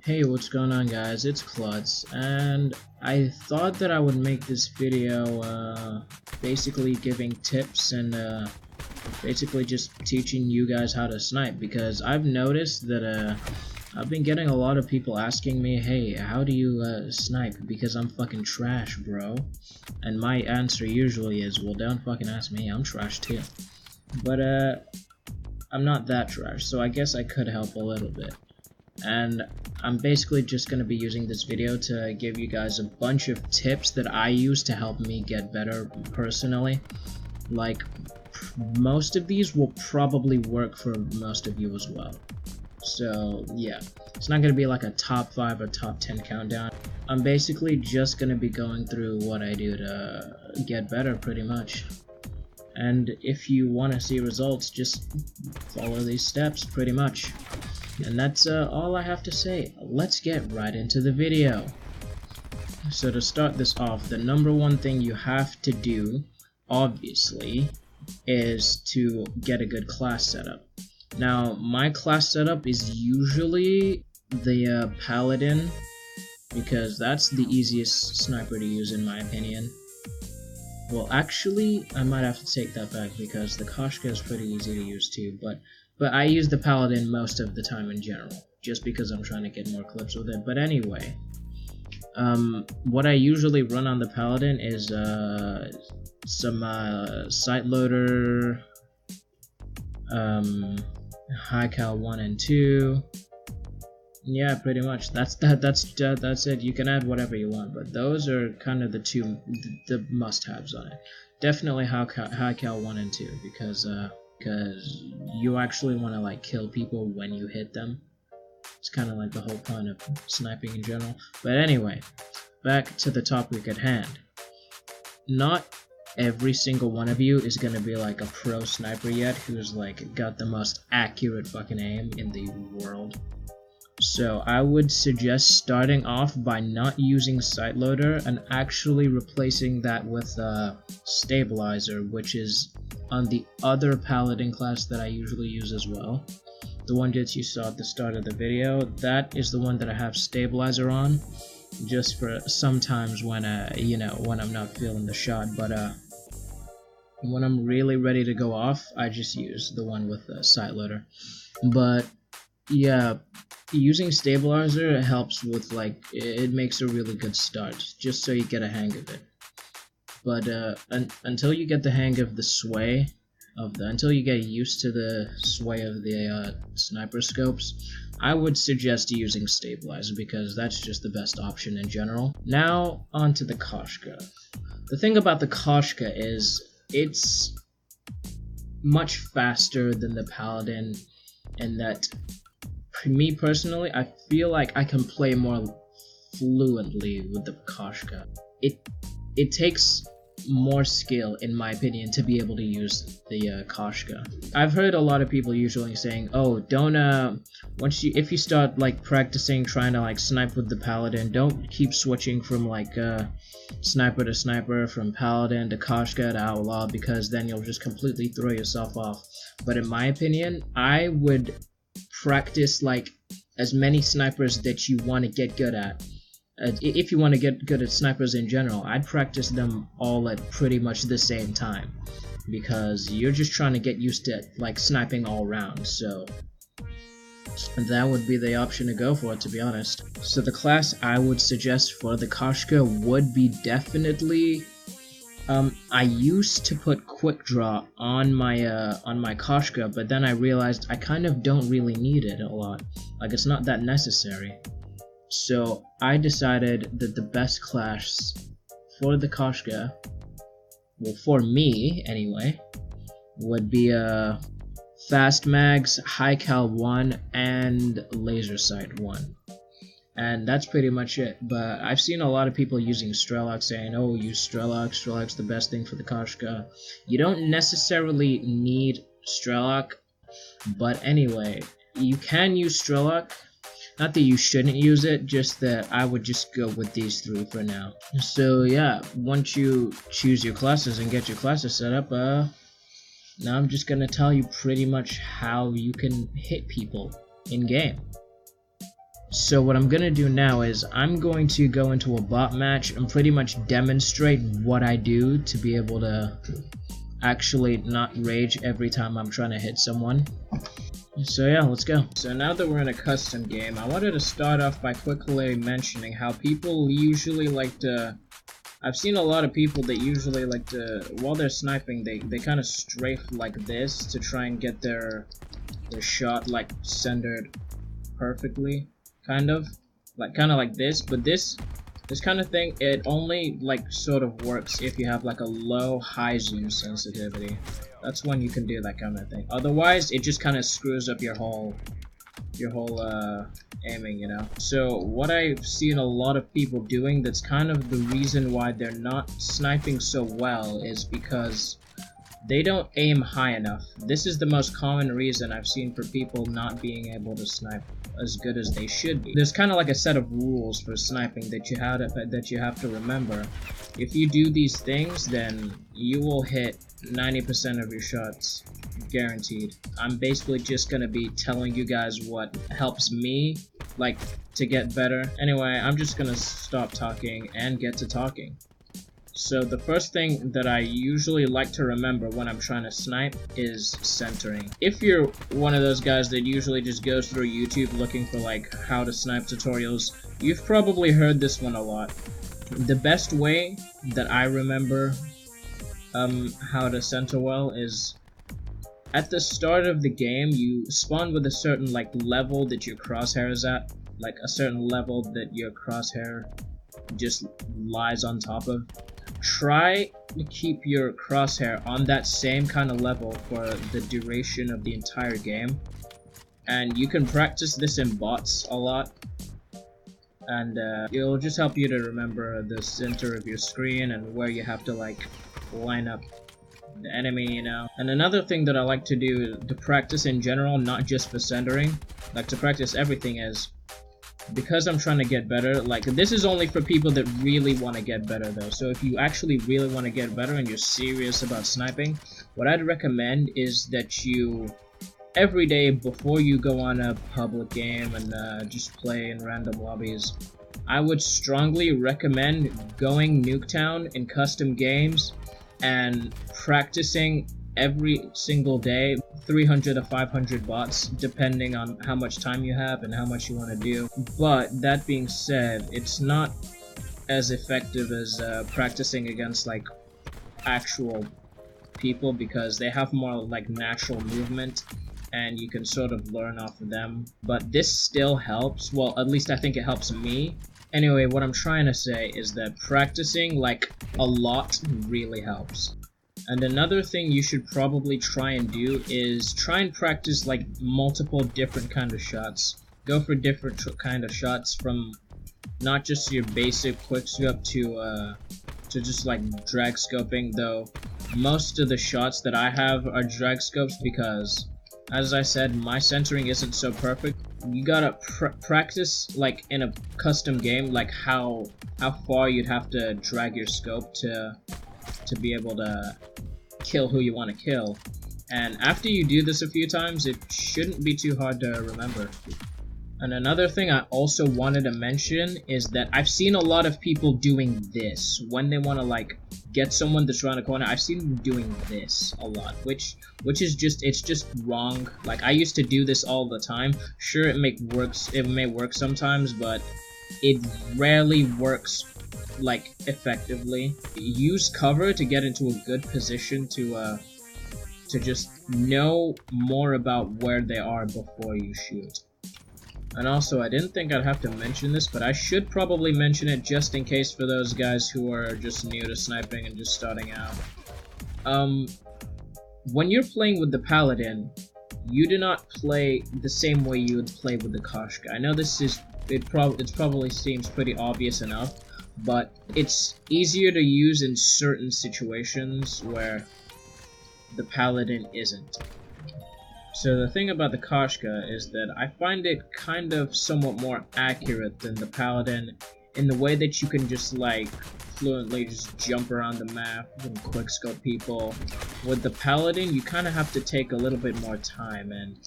Hey, what's going on, guys? It's Klutz, and I thought that I would make this video basically giving tips and basically just teaching you guys how to snipe, because I've noticed that I've been getting a lot of people asking me, hey, how do you snipe, because I'm fucking trash, bro. And my answer usually is, well, don't fucking ask me, I'm trash too. But I'm not that trash, so I guess I could help a little bit. And I'm basically just going to be using this video to give you guys a bunch of tips that I use to help me get better personally. Like, most of these will probably work for most of you as well. So yeah, it's not going to be like a top 5 or top 10 countdown. I'm basically just going to be going through what I do to get better pretty much. And if you want to see results, just follow these steps pretty much. And that's all I have to say. Let's get right into the video. So to start this off, the number one thing you have to do, obviously, is to get a good class setup. Now, my class setup is usually the Paladin, because that's the easiest sniper to use in my opinion. Well, actually, I might have to take that back, because the Koshka is pretty easy to use too, but I use the Paladin most of the time in general, just because I'm trying to get more clips with it. But anyway, what I usually run on the Paladin is some sight loader, high cal 1 and 2. Yeah, pretty much. That's it. You can add whatever you want, but those are kind of the must-haves on it. Definitely high cal 1 and 2, because you actually want to like kill people when you hit them. It's kind of like the whole point of sniping in general. But anyway, back to the topic at hand. Not every single one of you is gonna be like a pro sniper yet, who's like got the most accurate fucking aim in the world. So I would suggest starting off by not using sight loader and actually replacing that with stabilizer, which is on the other Paladin class that I usually use as well. The one that you saw at the start of the video, that is the one that I have stabilizer on, just for sometimes when when I'm not feeling the shot. But when I'm really ready to go off, I just use the one with the sight loader. But yeah, using stabilizer helps with, like, it makes a really good start, just so you get a hang of it. But until you get the hang of the sway until you get used to the sway of the sniper scopes, I would suggest using stabilizer, because that's just the best option in general. Now onto the Koshka. The thing about the Koshka is it's much faster than the Paladin, in that, me personally, I feel like I can play more fluently with the Koshka. It takes more skill, in my opinion, to be able to use the Koshka. I've heard a lot of people usually saying, oh, don't if you start like practicing trying to like snipe with the Paladin, don't keep switching from like sniper to sniper, from Paladin to Koshka to Outlaw, because then you'll just completely throw yourself off. But in my opinion, I would practice like as many snipers that you want to get good at. If you want to get good at snipers in general, I'd practice them all at pretty much the same time, because you're just trying to get used to like sniping all around. So that would be the option to go for, to be honest. So the class I would suggest for the Koshka would be definitely, I used to put quick draw on my Koshka, but then I realized I kind of don't really need it a lot. Like, it's not that necessary. So I decided that the best class for the Koshka, well, for me anyway, would be fast mags, high cal 1, and laser sight 1. And that's pretty much it. But I've seen a lot of people using Strelok, saying, oh, use Strelok, Strelok's the best thing for the Koshka. You don't necessarily need Strelok, but anyway, you can use Strelok. Not that you shouldn't use it, just that I would just go with these 3 for now. So yeah, once you choose your classes and get your classes set up, now I'm just gonna tell you pretty much how you can hit people in game. So what I'm gonna do now is I'm going to go into a bot match and pretty much demonstrate what I do to be able to actually not rage every time I'm trying to hit someone. So yeah, let's go. So now that we're in a custom game, I wanted to start off by quickly mentioning how people usually like to... I've seen a lot of people that usually like to, while they're sniping, they kind of strafe like this to try and get their shot like centered perfectly, kind of like this. But this kind of thing, it only like sort of works if you have like a low high zoom sensitivity. That's when you can do that kind of thing. Otherwise, it just kind of screws up your whole aiming, you know. So what I've seen a lot of people doing, that's kind of the reason why they're not sniping so well, is because they don't aim high enough. This is the most common reason I've seen for people not being able to snipe as good as they should be. There's kind of like a set of rules for sniping that you have to remember. If you do these things, then you will hit 90% of your shots, guaranteed. I'm basically just gonna be telling you guys what helps me, like, to get better. Anyway, I'm just gonna stop talking and get to talking. So the first thing that I usually like to remember when I'm trying to snipe is centering. If you're one of those guys that usually just goes through YouTube looking for like how to snipe tutorials, you've probably heard this one a lot. The best way that I remember how to center well is at the start of the game, you spawn with a certain like level that your crosshair is at, like a certain level that your crosshair just lies on top of. Try to keep your crosshair on that same kind of level for the duration of the entire game, and you can practice this in bots a lot, and it'll just help you to remember the center of your screen and where you have to like line up the enemy, you know. And another thing that I like to do to practice in general, not just for centering, like to practice everything, is because I'm trying to get better. Like, this is only for people that really want to get better though. So if you actually really want to get better and you're serious about sniping, what I'd recommend is that you, every day before you go on a public game and just play in random lobbies, I would strongly recommend going Nuketown in custom games and practicing every single day, 300 to 500 bots, depending on how much time you have and how much you want to do. But that being said, it's not as effective as practicing against like actual people, because they have more like natural movement and you can sort of learn off of them. But this still helps. Well, at least I think it helps me. Anyway, what I'm trying to say is that practicing like a lot really helps. And another thing you should probably try and do is try and practice like multiple different kind of shots. Go for different kind of shots, from not just your basic quick scope to just like drag scoping, though most of the shots that I have are drag scopes because, as I said, my centering isn't so perfect. You gotta practice like in a custom game, like how far you'd have to drag your scope to be able to kill who you want to kill. And after you do this a few times, it shouldn't be too hard to remember. And another thing I also wanted to mention is that I've seen a lot of people doing this when they want to like get someone that's around the corner. I've seen them doing this a lot, which is just, it's just wrong. Like, I used to do this all the time. Sure, it may work sometimes, but it rarely works like effectively. Use cover to get into a good position to just know more about where they are before you shoot. And also, I didn't think I'd have to mention this, but I should probably mention it just in case for those guys who are just new to sniping and just starting out. When you're playing with the Paladin, you do not play the same way you would play with the Koshka. I know this is, it probably seems pretty obvious enough, but it's easier to use in certain situations where the Paladin isn't. So the thing about the Koshka is that I find it kind of somewhat more accurate than the Paladin in the way that you can just like fluently just jump around the map and quickscope people. With the Paladin, you kind of have to take a little bit more time, and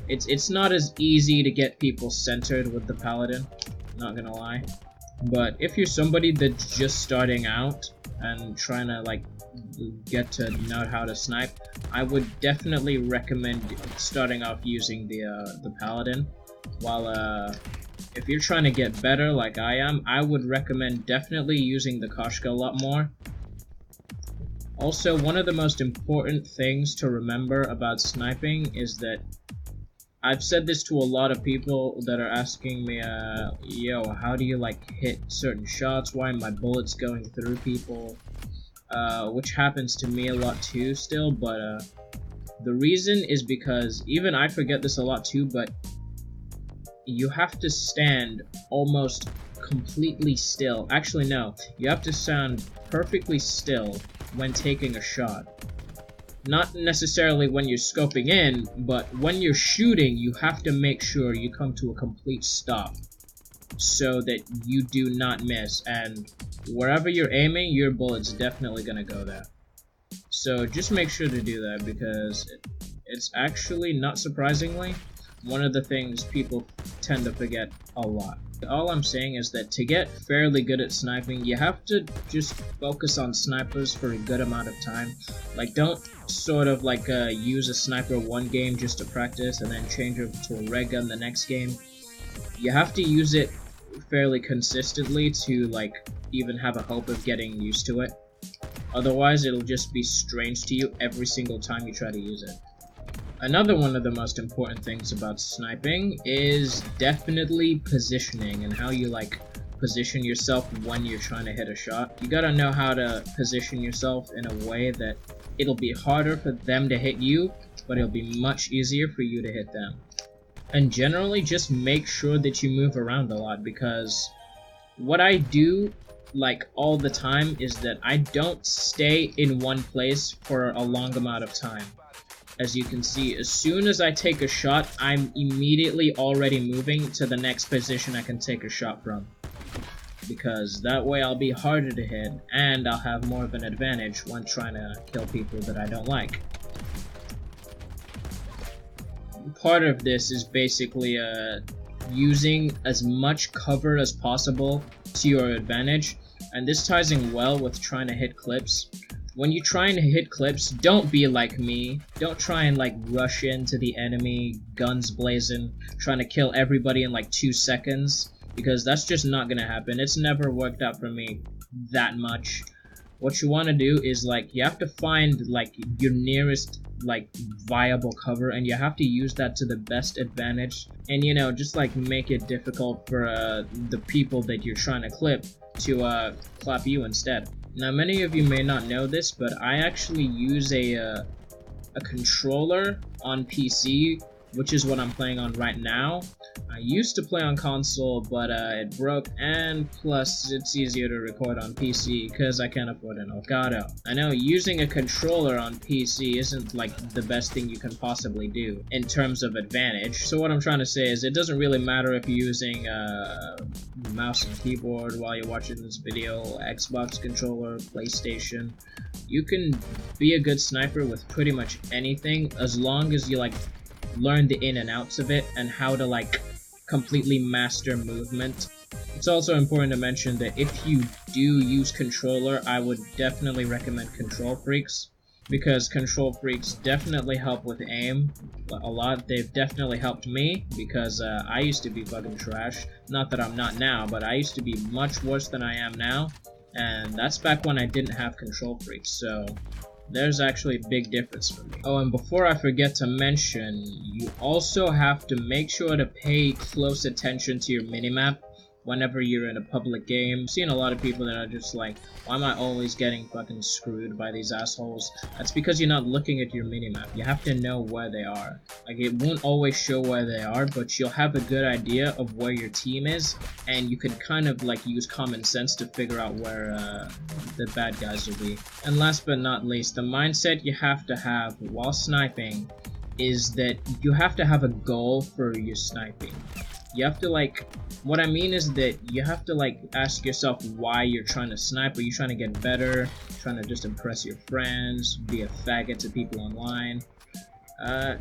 It's not as easy to get people centered with the paladin, not gonna lie. But if you're somebody that's just starting out and trying to like get to know how to snipe, I would definitely recommend starting off using the paladin. While if you're trying to get better like I am, I would recommend definitely using the Koshka a lot more. Also, one of the most important things to remember about sniping is that I've said this to a lot of people that are asking me, yo, how do you like hit certain shots? Why are my bullets going through people? Which happens to me a lot too still, but the reason is because, even I forget this a lot too, but you have to stand almost completely still. Actually, no, you have to stand perfectly still when taking a shot. Not necessarily when you're scoping in, but when you're shooting, you have to make sure you come to a complete stop so that you do not miss, and wherever you're aiming, your bullet's definitely gonna go there. So just make sure to do that, because it's actually, not surprisingly, one of the things people tend to forget a lot. All I'm saying is that to get fairly good at sniping, you have to just focus on snipers for a good amount of time. Like, don't sort of like use a sniper one game just to practice and then change it to a red gun the next game. You have to use it fairly consistently to like even have a hope of getting used to it. Otherwise, it'll just be strange to you every single time you try to use it. Another one of the most important things about sniping is definitely positioning, and how you like position yourself when you're trying to hit a shot. You gotta know how to position yourself in a way that it'll be harder for them to hit you, but it'll be much easier for you to hit them. And generally, just make sure that you move around a lot, because what I do like all the time is that I don't stay in one place for a long amount of time. As you can see, as soon as I take a shot, I'm immediately already moving to the next position I can take a shot from. Because that way I'll be harder to hit, and I'll have more of an advantage when trying to kill people that I don't like. Part of this is basically using as much cover as possible to your advantage, and this ties in well with trying to hit clips. When you try and hit clips, don't be like me. Don't try and like rush into the enemy, guns blazing, trying to kill everybody in like 2 seconds, because that's just not gonna happen. It's never worked out for me that much. What you want to do is like, you have to find like your nearest like viable cover, and you have to use that to the best advantage, and you know, just like make it difficult for the people that you're trying to clip to clap you instead. Now, many of you may not know this, but I actually use a controller on PC, which is what I'm playing on right now. I used to play on console, but it broke, and plus it's easier to record on PC because I can't afford an Elgato. I know using a controller on PC isn't like the best thing you can possibly do in terms of advantage. So what I'm trying to say is, it doesn't really matter if you're using mouse and keyboard while you're watching this video, Xbox controller, PlayStation. You can be a good sniper with pretty much anything, as long as you like learn the in and outs of it and how to like completely master movement. It's also important to mention that if you do use controller, I would definitely recommend Control Freaks, because Control Freaks definitely help with aim a lot. They've definitely helped me, because I used to be fucking trash. Not that I'm not now, but I used to be much worse than I am now, and that's back when I didn't have Control Freaks, so there's actually a big difference for me. Oh, and before I forget to mention, you also have to make sure to pay close attention to your minimap whenever you're in a public game. I've seen a lot of people that are just like, why am I always getting fucking screwed by these assholes? That's because you're not looking at your minimap. You have to know where they are. Like, it won't always show where they are, but you'll have a good idea of where your team is, and you can kind of like use common sense to figure out where the bad guys will be. And last but not least, the mindset you have to have while sniping is that you have to have a goal for your sniping. You have to like, what I mean is that you have to like ask yourself why you're trying to snipe. Are you trying to get better? Trying to just impress your friends? Be a faggot to people online?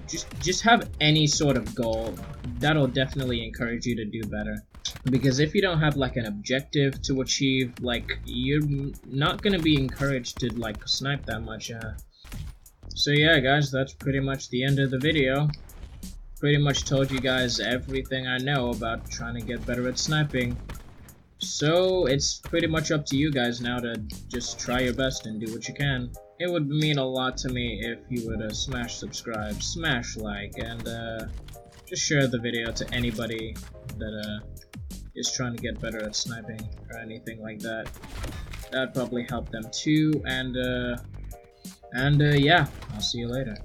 Just have any sort of goal. That'll definitely encourage you to do better. Because if you don't have like an objective to achieve, like you're not gonna be encouraged to like snipe that much. So yeah, guys, that's pretty much the end of the video. Pretty much told you guys everything I know about trying to get better at sniping. So it's pretty much up to you guys now to just try your best and do what you can. It would mean a lot to me if you would smash subscribe, smash like, and just share the video to anybody that is trying to get better at sniping or anything like that. That'd probably help them too. And yeah, I'll see you later.